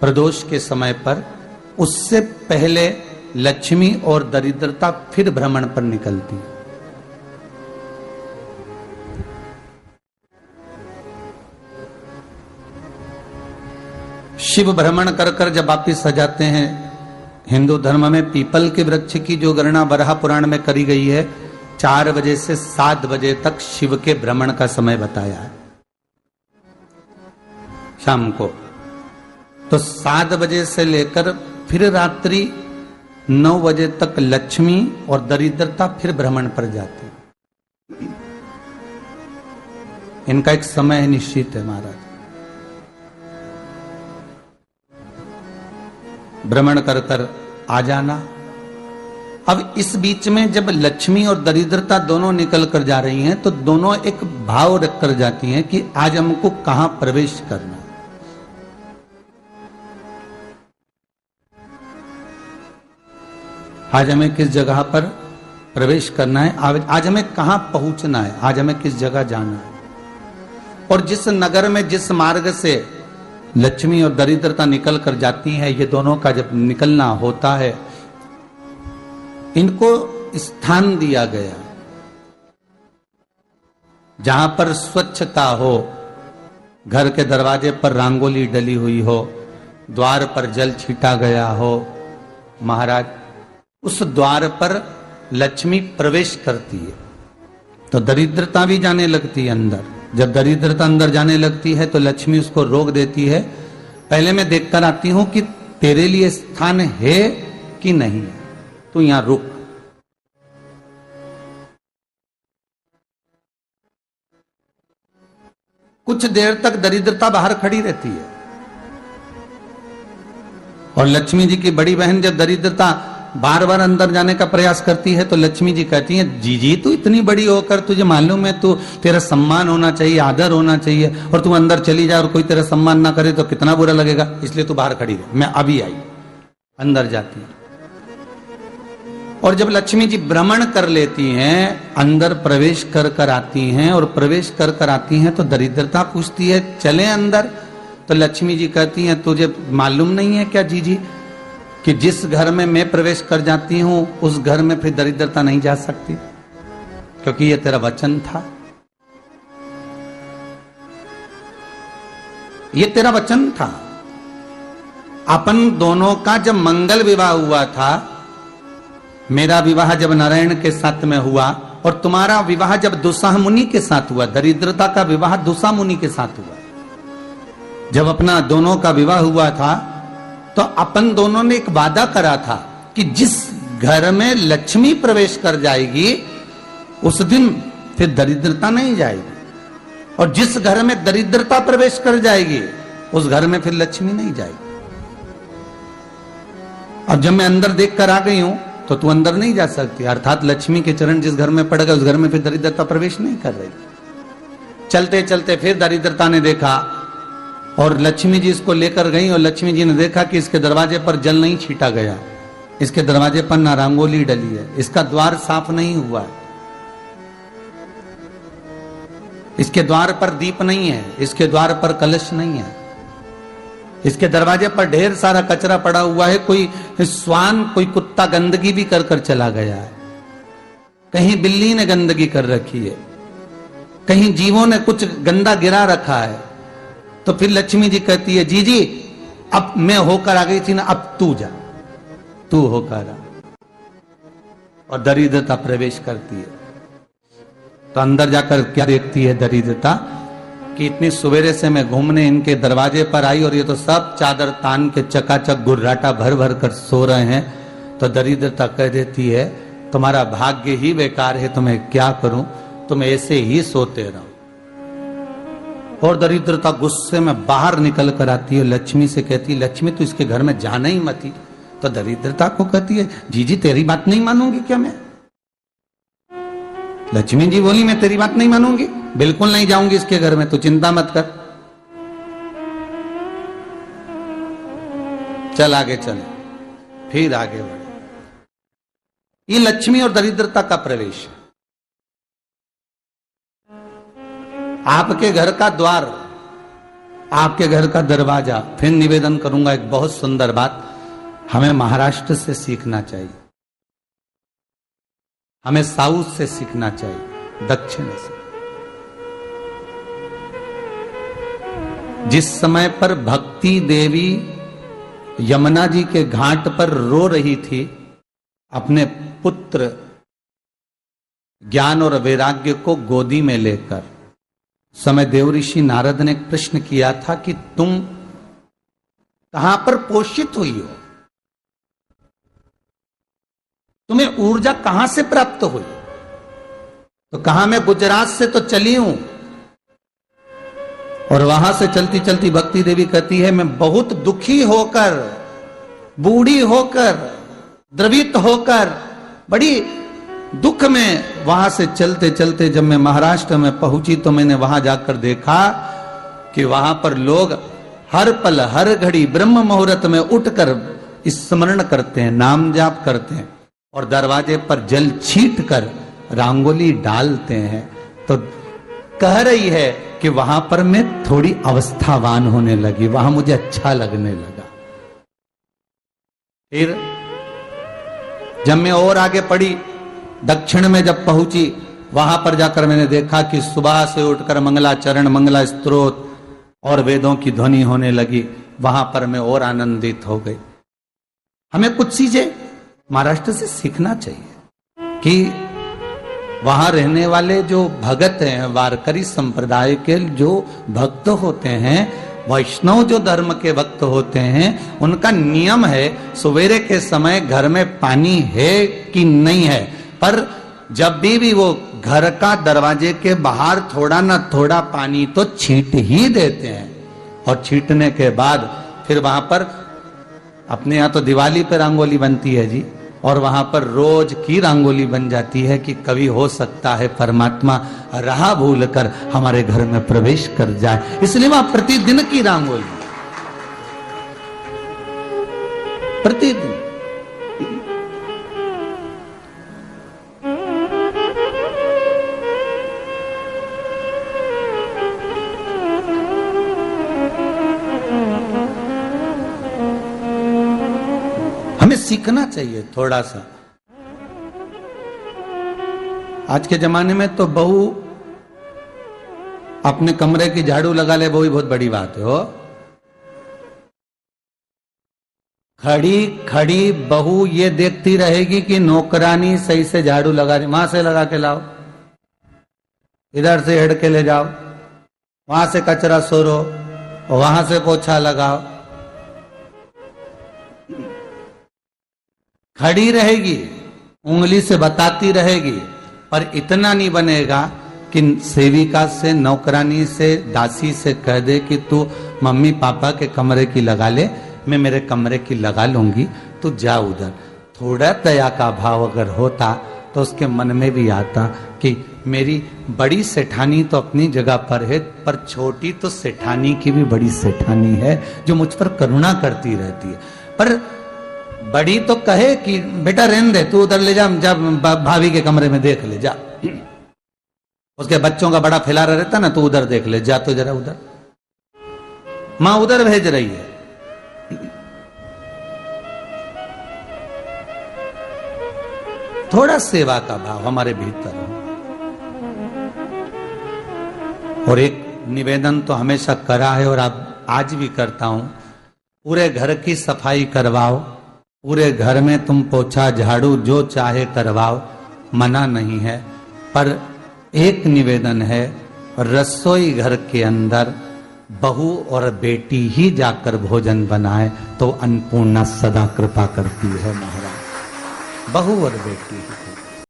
प्रदोष के समय पर, उससे पहले लक्ष्मी और दरिद्रता फिर भ्रमण पर निकलती। शिव भ्रमण कर कर जब वापिस आ जाते हैं, हिंदू धर्म में पीपल के वृक्ष की जो गणना वराह पुराण में करी गई है, 4 बजे से 7 बजे तक शिव के भ्रमण का समय बताया है शाम को। तो 7 बजे से लेकर फिर रात्रि 9 बजे तक लक्ष्मी और दरिद्रता फिर भ्रमण पर जाती। इनका एक समय निश्चित है महाराज। भ्रमण कर कर आ जाना। अब इस बीच में जब लक्ष्मी और दरिद्रता दोनों निकल कर जा रही हैं, तो दोनों एक भाव रख कर जाती हैं कि आज हमको कहां प्रवेश करना है। आज हमें किस जगह पर प्रवेश करना है, आज हमें कहां पहुंचना है, आज हमें किस जगह जाना है। और जिस नगर में जिस मार्ग से लक्ष्मी और दरिद्रता निकल कर जाती है, ये दोनों का जब निकलना होता है, इनको स्थान दिया गया जहां पर स्वच्छता हो, घर के दरवाजे पर रंगोली डली हुई हो, द्वार पर जल छीटा गया हो। महाराज, उस द्वार पर लक्ष्मी प्रवेश करती है तो दरिद्रता भी जाने लगती है अंदर। जब दरिद्रता अंदर जाने लगती है तो लक्ष्मी उसको रोक देती है। पहले मैं देखकर आती हूं कि तेरे लिए स्थान है कि नहीं है, तू यहां रुक। कुछ देर तक दरिद्रता बाहर खड़ी रहती है और लक्ष्मी जी की बड़ी बहन जब दरिद्रता बार बार अंदर जाने का प्रयास करती है तो लक्ष्मी जी कहती हैं, जीजी तू इतनी बड़ी होकर तुझे मालूम है तू तेरा सम्मान होना चाहिए, आदर होना चाहिए, और तू अंदर चली जाए और कोई तेरा सम्मान ना करे तो कितना बुरा लगेगा, इसलिए तू बाहर खड़ी रहे, मैं अभी आई। अंदर जाती है और जब लक्ष्मी जी भ्रमण कर लेती हैं, अंदर प्रवेश कर कर आती हैं और प्रवेश कर कर आती हैं तो दरिद्रता पूछती है चले अंदर। तो लक्ष्मी जी कहती हैं, तुझे मालूम नहीं है क्या जीजी कि जिस घर में मैं प्रवेश कर जाती हूं उस घर में फिर दरिद्रता नहीं जा सकती, क्योंकि यह तेरा वचन था, ये तेरा वचन था। अपन दोनों का जब मंगल विवाह हुआ था, मेरा विवाह जब नारायण के साथ में हुआ और तुम्हारा विवाह जब दुस्साह मुनि के साथ हुआ, दरिद्रता का विवाह दुस्साह मुनि के साथ हुआ। जब अपना दोनों का विवाह हुआ था तो अपन दोनों ने एक वादा करा था कि जिस घर में लक्ष्मी प्रवेश कर जाएगी उस दिन फिर दरिद्रता नहीं जाएगी, और जिस घर में दरिद्रता प्रवेश कर जाएगी उस घर में फिर लक्ष्मी नहीं जाएगी। अब जब मैं अंदर देख कर आ गई हूं तो तू अंदर नहीं जा सकती, अर्थात लक्ष्मी के चरण जिस घर में पड़ गए उस घर में फिर दरिद्रता प्रवेश नहीं कर रही। चलते चलते फिर दरिद्रता ने देखा और लक्ष्मी जी इसको लेकर गई और लक्ष्मी जी ने देखा कि इसके दरवाजे पर जल नहीं छीटा गया, इसके दरवाजे पर ना रंगोली डली है, इसका द्वार साफ नहीं हुआ है, इसके द्वार पर दीप नहीं है, इसके द्वार पर कलश नहीं है, इसके दरवाजे पर ढेर सारा कचरा पड़ा हुआ है, कोई स्वान कोई कुत्ता गंदगी भी कर कर चला गया है, कहीं बिल्ली ने गंदगी कर रखी है, कहीं जीवों ने कुछ गंदा गिरा रखा है। तो फिर लक्ष्मी जी कहती है, जीजी अब मैं होकर आ गई थी ना, अब तू जा, तू होकर आ। और दरिद्रता प्रवेश करती है तो अंदर जाकर क्या देखती है दरिद्रता कि इतनी सवेरे से मैं घूमने इनके दरवाजे पर आई और ये तो सब चादर तान के चकाचक गुर्राटा भर भर कर सो रहे हैं। तो दरिद्रता कह देती है, तुम्हारा भाग्य ही बेकार है, तो मैं क्या करूं, तुम ऐसे ही सोते रहो। और दरिद्रता गुस्से में बाहर निकल कर आती है, लक्ष्मी से कहती है, लक्ष्मी तू इसके घर में जाना ही मत ही। तो दरिद्रता को कहती है, जीजी तेरी बात नहीं मानूंगी क्या मैं? लक्ष्मी जी बोली, मैं तेरी बात नहीं मानूंगी, बिल्कुल नहीं जाऊंगी इसके घर में, तू चिंता मत कर, चल आगे चले। फिर आगे बढ़े। ये लक्ष्मी और दरिद्रता का प्रवेश है। आपके घर का द्वार आपके घर का दरवाजा। फिर निवेदन करूंगा एक बहुत सुंदर बात, हमें महाराष्ट्र से सीखना चाहिए, हमें साउथ से सीखना चाहिए, दक्षिण से। जिस समय पर भक्ति देवी यमुना जी के घाट पर रो रही थी अपने पुत्र ज्ञान और वैराग्य को गोदी में लेकर, समय देवऋषि नारद ने एक प्रश्न किया था कि तुम कहां पर पोषित हुई हो, तुम्हें ऊर्जा कहां से प्राप्त हुई? तो कहा मैं गुजरात से तो चली हूं। और वहां से चलती चलती भक्ति देवी कहती है मैं बहुत दुखी होकर, बूढ़ी होकर, द्रवित होकर, बड़ी दुख में वहां से चलते चलते जब मैं महाराष्ट्र में पहुंची तो मैंने वहां जाकर देखा कि वहां पर लोग हर पल हर घड़ी ब्रह्म मुहूर्त में उठकर स्मरण करते हैं, नाम जाप करते हैं और दरवाजे पर जल छीट कर रंगोली डालते हैं। तो कह रही है कि वहां पर मैं थोड़ी अवस्थावान होने लगी, वहां मुझे अच्छा लगने लगा। फिर जब मैं और आगे पढ़ी, दक्षिण में जब पहुंची, वहां पर जाकर मैंने देखा कि सुबह से उठकर मंगलाचरण, मंगला स्तोत्र और वेदों की ध्वनि होने लगी। वहां पर मैं और आनंदित हो गई। हमें कुछ चीजें महाराष्ट्र से सीखना चाहिए कि वहां रहने वाले जो भगत हैं, वारकरी संप्रदाय के जो भक्त होते हैं, वैष्णव जो धर्म के भक्त होते हैं, उनका नियम है सवेरे के समय घर में पानी है कि नहीं है, पर जब भी वो घर का दरवाजे के बाहर थोड़ा ना थोड़ा पानी तो छींट ही देते हैं। और छींटने के बाद फिर वहां पर अपने यहाँ तो दिवाली पे रंगोली बनती है जी, और वहां पर रोज की रंगोली बन जाती है कि कभी हो सकता है परमात्मा राह भूल कर हमारे घर में प्रवेश कर जाए, इसलिए वहां प्रतिदिन की रंगोली, प्रतिदिन। हमें सीखना चाहिए थोड़ा सा। आज के जमाने में तो बहू अपने कमरे की झाड़ू लगा ले, वो भी बहुत बड़ी बात है। हो खड़ी खड़ी बहू ये देखती रहेगी कि नौकरानी सही से झाड़ू लगा रही, वहां से लगा के लाओ, इधर से हेड के ले जाओ, वहां से कचरा सोरो, वहां से पोछा लगाओ। खड़ी रहेगी, उंगली से बताती रहेगी, पर इतना नहीं बनेगा कि सेविका से, नौकरानी से, दासी से कह दे कि तू मम्मी पापा के कमरे की लगा ले, मैं मेरे कमरे की लगा लूंगी, तू जा उधर। थोड़ा दया का भाव अगर होता तो उसके मन में भी आता कि मेरी बड़ी सेठानी तो अपनी जगह पर है, पर छोटी तो सेठानी की भी बड़ी सेठानी है जो मुझ पर करुणा करती रहती है। पर बड़ी तो कहे कि बेटा रहने दे, तू उधर ले जा, जब भाभी के कमरे में देख ले जा, उसके बच्चों का बड़ा फैलारा रहता ना, तो उधर देख ले जा, तो जरा उधर, मां उधर भेज रही है। थोड़ा सेवा का भाव हमारे भीतर हो। और एक निवेदन तो हमेशा करा है और अब आज भी करता हूं, पूरे घर की सफाई करवाओ, पूरे घर में तुम पोछा झाड़ू जो चाहे करवाओ, मना नहीं है। पर एक निवेदन है, रसोई घर के अंदर बहू और बेटी ही जाकर भोजन बनाए तो अन्नपूर्णा सदा कृपा करती है महाराज। बहू और बेटी ही।